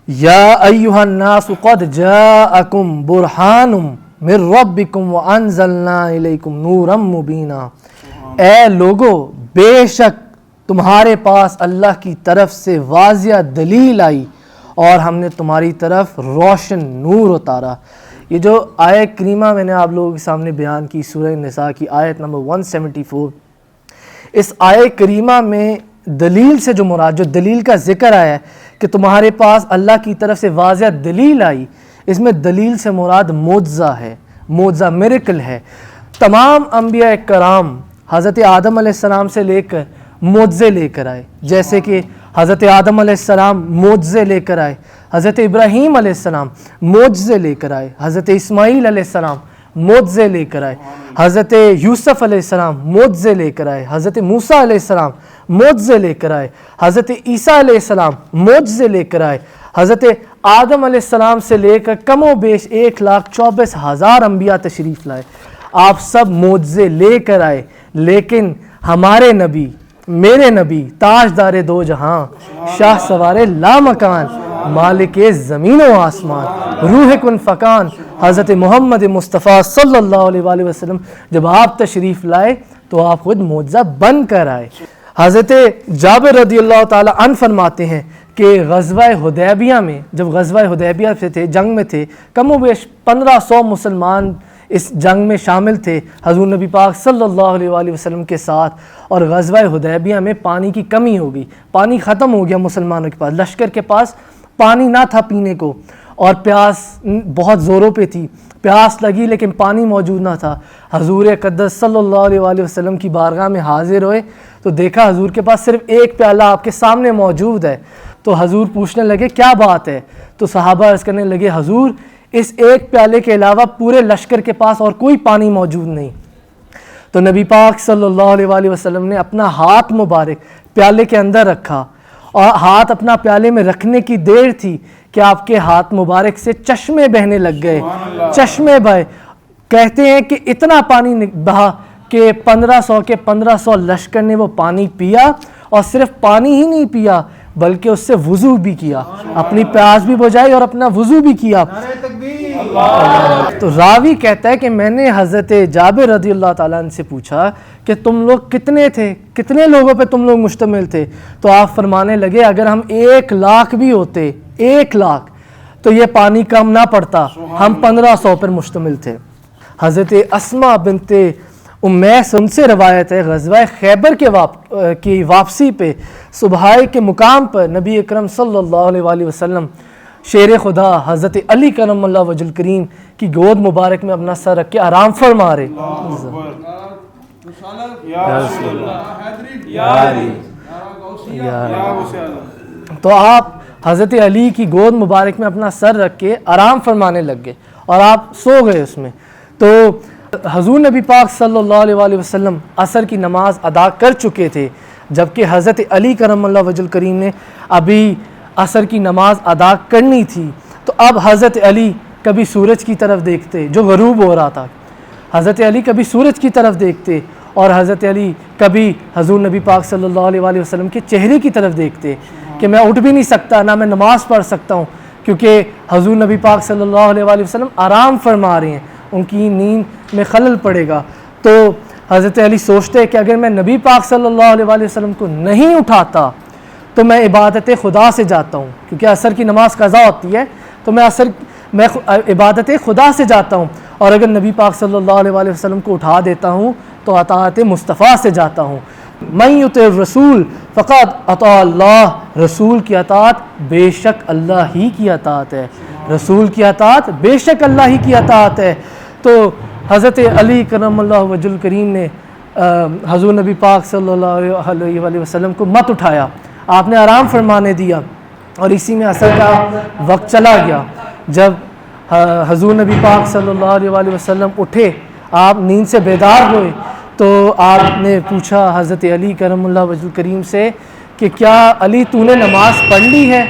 یا ایھا الناس قد جاءکم برہان من ربکم وانزلنا الیکم نورا مبینا، اے لوگو بے شک تمہارے پاس اللہ کی طرف سے واضح دلیل آئی اور ہم نے تمہاری طرف روشن نور اتارا۔ یہ جو آیت کریمہ میں نے آپ لوگوں کے سامنے بیان کی، سورہ نساء کی آیت نمبر 174، اس آیت کریمہ میں دلیل سے جو مراد، جو دلیل کا ذکر آیا ہے کہ تمہارے پاس اللہ کی طرف سے واضح دلیل آئی، اس میں دلیل سے مراد معجزہ ہے، معجزہ میریکل ہے۔ تمام انبیاء کرام حضرت آدم علیہ السلام سے لے کر معجزے لے کر آئے، جیسے کہ حضرت آدم علیہ السلام معجزے لے کر آئے، حضرت ابراہیم علیہ السلام معجزے لے کر آئے، حضرت اسماعیل علیہ السلام معجزے لے کر آئے، حضرت یوسف علیہ السلام معجزے لے کر آئے، حضرت موسیٰ علیہ السلام معجزے لے کر آئے، حضرت عیسیٰ علیہ السلام معجزے لے کر آئے، حضرت آدم علیہ السلام سے لے کر کم و بیش 1,24,000 انبیاء تشریف لائے، آپ سب معجزے لے کر آئے، لیکن ہمارے نبی، میرے نبی، تاجدار دو جہاں، شاہ سوار لامکان، مالک زمین و آسمان، روح کن فکان، حضرت محمد مصطفیٰ صلی اللہ علیہ وآلہ وسلم جب آپ تشریف لائے تو آپ خود معجزہ بن کر آئے۔ حضرت جابر رضی اللہ تعالی عنہ فرماتے ہیں کہ غزوہ حدیبیہ میں، جب غزوہ حدیبیہ سے تھے، جنگ میں تھے، کم و بیش 1500 مسلمان اس جنگ میں شامل تھے حضور نبی پاک صلی اللہ علیہ وآلہ وسلم کے ساتھ، اور غزوہ حدیبیہ میں پانی کی کمی ہو گئی، پانی ختم ہو گیا مسلمانوں کے پاس، لشکر کے پاس پانی نہ تھا پینے کو، اور پیاس بہت زوروں پہ تھی، پیاس لگی لیکن پانی موجود نہ تھا۔ حضور اقدس صلی اللہ علیہ وآلہ وسلم کی بارگاہ میں حاضر ہوئے تو دیکھا حضور کے پاس صرف ایک پیالہ آپ کے سامنے موجود ہے، تو حضور پوچھنے لگے کیا بات ہے؟ تو صحابہ عرض کرنے لگے حضور اس ایک پیالے کے علاوہ پورے لشکر کے پاس اور کوئی پانی موجود نہیں۔ تو نبی پاک صلی اللہ علیہ وآلہ وسلم نے اپنا ہاتھ مبارک پیالے کے اندر رکھا، اور ہاتھ اپنا پیالے میں رکھنے کی دیر تھی کہ آپ کے ہاتھ مبارک سے چشمے بہنے لگ گئے، چشمے بہے، کہتے ہیں کہ اتنا پانی بہا کہ 1500 لشکر نے وہ پانی پیا، اور صرف پانی ہی نہیں پیا بلکہ اس سے وضو بھی کیا، اپنی پیاس بھی بجھائی اور اپنا وضو بھی کیا۔ تو راوی کہتا ہے کہ میں نے حضرت جابر رضی اللہ تعالیٰ عنہ سے پوچھا کہ تم لوگ کتنے تھے، کتنے لوگوں پہ تم لوگ مشتمل تھے؟ تو آپ فرمانے لگے اگر ہم 1,00,000 بھی ہوتے، 1,00,000 تو یہ پانی کم نہ پڑتا، ہم 1500 پر مشتمل تھے۔ حضرت اسماء بنت امیس ان سے روایت ہے غزوہ خیبر کی واپسی پہ صبح کے مقام پر نبی اکرم صلی اللہ علیہ وآلہ وسلم شیر خدا حضرت علی کرم اللہ وجہ الکریم کی گود مبارک میں اپنا سر رکھ کے آرام فرما رہے۔ تو آپ حضرت علی کی گود مبارک میں اپنا سر رکھ کے آرام فرمانے لگ گئے اور آپ سو گئے اس میں۔ تو حضور نبی پاک صلی اللہ علیہ وآلہ وسلم عصر کی نماز ادا کر چکے تھے، جبکہ حضرت علی کرم اللہ وجہ الکریم نے ابھی عصر کی نماز ادا کرنی تھی۔ تو اب حضرت علی کبھی سورج کی طرف دیکھتے جو غروب ہو رہا تھا، حضرت علی کبھی سورج کی طرف دیکھتے، اور حضرت علی کبھی حضور نبی پاک صلی اللہ علیہ وآلہ وسلم کے چہرے کی طرف دیکھتے کہ میں اٹھ بھی نہیں سکتا، نہ میں نماز پڑھ سکتا ہوں، کیونکہ حضور نبی پاک صلی اللہ علیہ وآلہ وسلم آرام فرما رہے ہیں، ان کی نیند میں خلل پڑے گا۔ تو حضرت علی سوچتے کہ اگر میں نبی پاک صلی اللہ علیہ وآلہ وسلم کو نہیں اٹھاتا تو میں عبادت خدا سے جاتا ہوں، کیونکہ عصر کی نماز قضا ہوتی ہے، تو میں عبادت خدا سے جاتا ہوں، اور اگر نبی پاک صلی اللہ علیہ وآلہ وسلم کو اٹھا دیتا ہوں تو اطاعت مصطفیٰ سے جاتا ہوں۔ من یطع الرسول فقد اطاع اللہ، رسول کی اطاعت بے شک اللہ ہی کی اطاعت ہے، رسول کی اطاعت بے شک اللہ ہی کی اطاعت ہے۔ تو حضرت علی کرم اللہ وجہ الکریم نے حضور نبی پاک صلی اللہ علیہ وآلہ وسلم کو مت اٹھایا، آپ نے آرام فرمانے دیا، اور اسی میں عصر کا وقت چلا گیا۔ جب حضور نبی پاک صلی اللہ علیہ وآلہ وسلم اٹھے، آپ نیند سے بیدار ہوئے، تو آپ نے پوچھا حضرت علی کرم اللہ وجہ الکریم سے کہ کیا علی تو نے نماز پڑھ لی ہے؟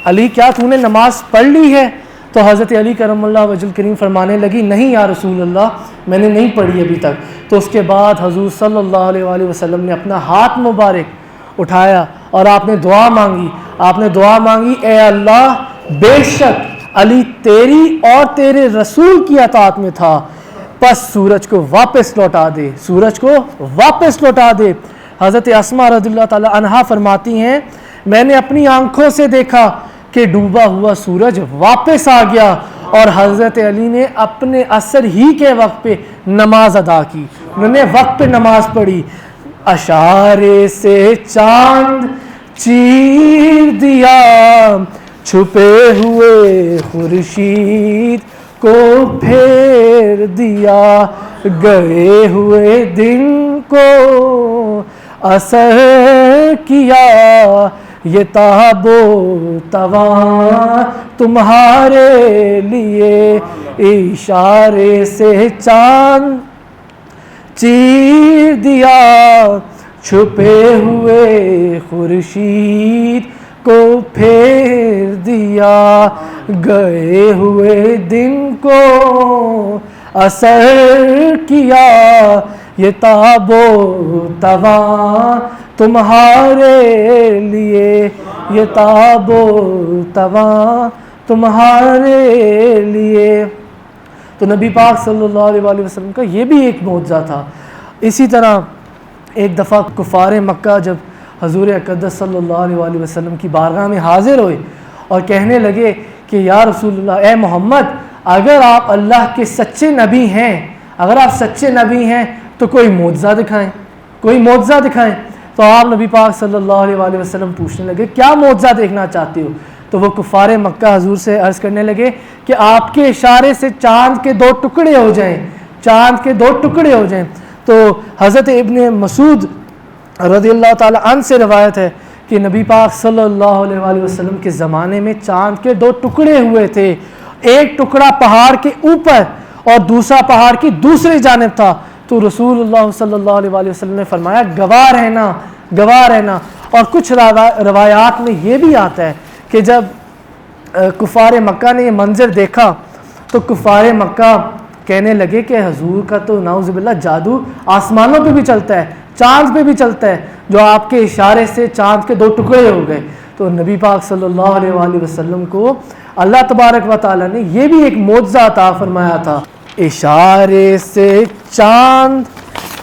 علی کیا تو نے نماز پڑھ لی ہے؟ تو حضرت علی کرم اللہ وجہ الکریم فرمانے لگی نہیں یا رسول اللہ، میں نے نہیں پڑھی ابھی تک۔ تو اس کے بعد حضور صلی اللہ علیہ وآلہ وسلم نے اپنا ہاتھ مبارک اٹھایا اور آپ نے دعا مانگی، آپ نے دعا مانگی اے اللہ بے شک علی تیری اور تیرے رسول کی اطاعت میں تھا، پس سورج کو واپس لوٹا دے، سورج کو واپس لوٹا دے۔ حضرت اسماء رضی اللہ تعالی عنہا فرماتی ہیں میں نے اپنی آنکھوں سے دیکھا کہ ڈوبا ہوا سورج واپس آ گیا، اور حضرت علی نے اپنے عصر ہی کے وقت پہ نماز ادا کی، انہوں نے وقت پہ نماز پڑھی۔ اشارے سے چاند چیر دیا، چھپے ہوئے خورشید کو پھیر دیا، گئے ہوئے دن کو اثر کیا، یہ تاب و تواں تمہارے لیے، اشارے سے چاند چیر دیا، چھپے ہوئے خورشید کو پھیر دیا، گئے ہوئے دن کو اثر کیا، یہ تاب و تواں تمہارے لیے، یہ تاب و تواں تمہارے لیے۔ تو نبی پاک صلی اللہ علیہ وآلہ وسلم کا یہ بھی ایک معجزہ تھا۔ اسی طرح ایک دفعہ کفار مکہ جب حضور اقدس صلی اللہ علیہ وآلہ وسلم کی بارگاہ میں حاضر ہوئے اور کہنے لگے کہ یا رسول اللہ، اے محمد، اگر آپ اللہ کے سچے نبی ہیں، اگر آپ سچے نبی ہیں تو کوئی معجزہ دکھائیں، کوئی معجزہ دکھائیں۔ تو آپ نبی پاک صلی اللہ علیہ وآلہ وسلم پوچھنے لگے کیا معجزہ دیکھنا چاہتے ہو؟ تو وہ کفار مکہ حضور سے عرض کرنے لگے کہ آپ کے اشارے سے چاند کے 2 ٹکڑے ہو جائیں، چاند کے 2 ٹکڑے ہو جائیں۔ تو حضرت ابن مسعود رضی اللہ تعالی عنہ سے روایت ہے کہ نبی پاک صلی اللہ علیہ وآلہ وسلم کے زمانے میں چاند کے 2 ٹکڑے ہوئے تھے، ایک ٹکڑا پہاڑ کے اوپر اور دوسرا پہاڑ کی دوسری جانب تھا۔ تو رسول اللہ صلی اللہ علیہ وآلہ وسلم نے فرمایا گواہ رہنا، گواہ رہنا۔ اور کچھ روایات میں یہ بھی آتا ہے کہ جب کفار مکہ نے یہ منظر دیکھا تو کفار مکہ کہنے لگے کہ حضور کا تو نعوذ باللہ جادو آسمانوں پہ بھی چلتا ہے، چاند پہ بھی چلتا ہے، جو آپ کے اشارے سے چاند کے 2 ٹکڑے ہو گئے۔ تو نبی پاک صلی اللہ علیہ وآلہ وسلم کو اللہ تبارک و تعالیٰ نے یہ بھی ایک معجزہ عطا فرمایا تھا، اشارے سے چاند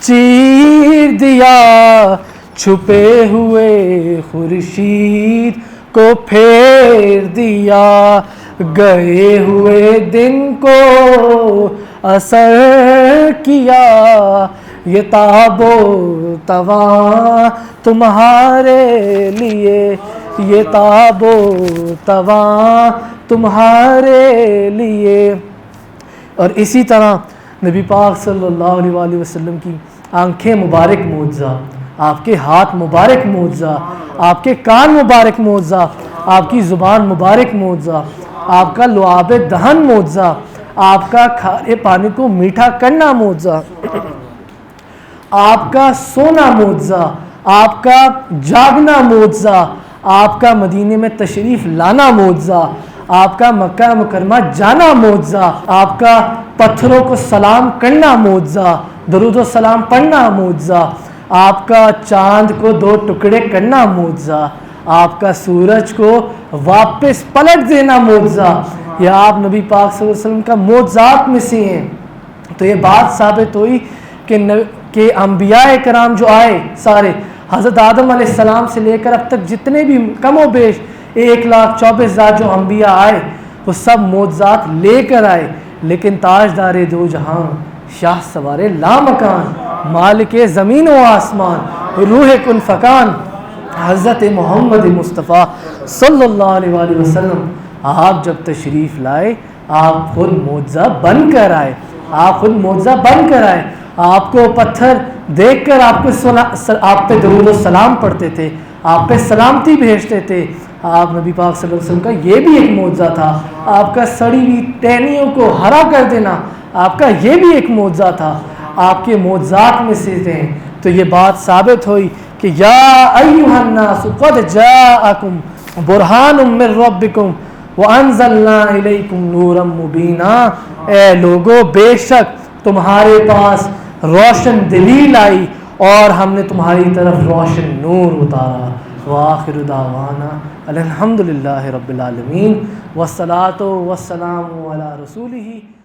چیر دیا، چھپے ہوئے خورشید کو پھیر دیا، گئے ہوئے دن کو اثر کیا، یہ تاب و تواں تمہارے لیے، یہ تاب و تواں تمہارے لیے۔ اور اسی طرح نبی پاک صلی اللہ علیہ وآلہ وسلم کی آنکھیں مبارک معجزہ، آپ کے ہاتھ مبارک معجزہ، آپ کے کان مبارک معجزہ، آپ کی زبان مبارک معجزہ، آپ کا لعاب دہن معجزہ، آپ کا کھارے پانی کو میٹھا کرنا معجزہ، آپ کا سونا معجزہ، آپ کا جاگنا معجزہ، آپ کا مدینے میں تشریف لانا معجزہ، آپ کا مکہ مکرمہ جانا معجزہ، آپ کا پتھروں کو سلام کرنا معجزہ، درود و سلام پڑھنا معجزہ، آپ کا چاند کو 2 ٹکڑے کرنا معجزہ، آپ کا سورج کو واپس پلٹ دینا معجزہ، یہ آپ نبی پاک صلی اللہ علیہ وسلم کا معجزات میں سے ہیں۔ تو یہ بات ثابت ہوئی کہ انبیاء کرام جو آئے سارے، حضرت آدم علیہ السلام سے لے کر اب تک جتنے بھی کم و بیش 1,24,000 جو انبیاء آئے وہ سب معجزات لے کر آئے، لیکن تاجدار 2 جہاں، شاہ سوار لامکان، مالک زمین و آسمان، روح کن فکان، حضرت محمد مصطفیٰ صلی اللہ علیہ وآلہ وسلم، آپ جب تشریف لائے آپ خود معجزہ بن کر آئے، آپ خود معجزہ بن کر آئے۔ آپ کو پتھر دیکھ کر آپ پہ درود و سلام پڑھتے تھے، آپ پہ سلامتی بھیجتے تھے۔ آپ نبی پاک صلی اللہ علیہ وسلم کا یہ بھی ایک معجزہ تھا، آپ کا سڑی ہوئی ٹہنیوں کو ہرا کر دینا آپ کا یہ بھی ایک معجزہ تھا، آپ کے معجزات میں سے تھے۔ تو یہ بات ثابت ہوئی کہ یا ایھا الناس قد جاءکم برہان من ربکم وانزلنا الیکم نورا مبینا، اے لوگو بے شک تمہارے پاس روشن دلیل آئی اور ہم نے تمہاری طرف روشن نور اتارا، وآخر دعوانا الحمد للہ رب العالمین والصلاۃ والسلام علی رسولہ